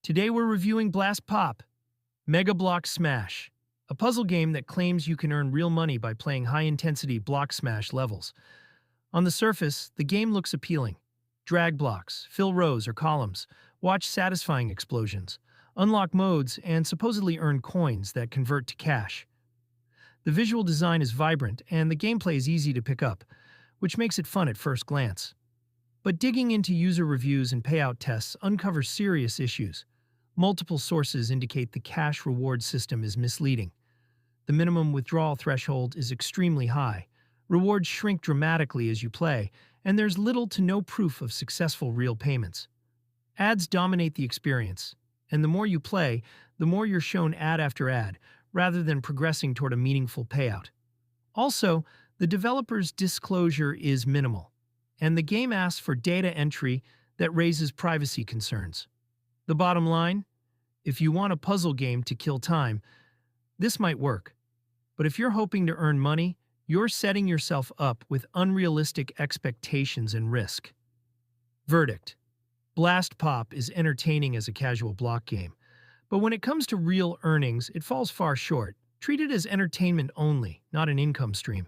Today we're reviewing Blast Pop, Mega Block Smash, a puzzle game that claims you can earn real money by playing high-intensity block smash levels. On the surface, the game looks appealing. Drag blocks, fill rows or columns, watch satisfying explosions, unlock modes, and supposedly earn coins that convert to cash. The visual design is vibrant, and the gameplay is easy to pick up, which makes it fun at first glance. But digging into user reviews and payout tests uncovers serious issues. Multiple sources indicate the cash reward system is misleading. The minimum withdrawal threshold is extremely high. Rewards shrink dramatically as you play, and there's little to no proof of successful real payments. Ads dominate the experience, and the more you play, the more you're shown ad after ad, rather than progressing toward a meaningful payout. Also, the developer's disclosure is minimal, and the game asks for data entry that raises privacy concerns. The bottom line? If you want a puzzle game to kill time, this might work. But if you're hoping to earn money, you're setting yourself up with unrealistic expectations and risk. Verdict: Blast Pop is entertaining as a casual block game, but when it comes to real earnings, it falls far short. Treat it as entertainment only, not an income stream.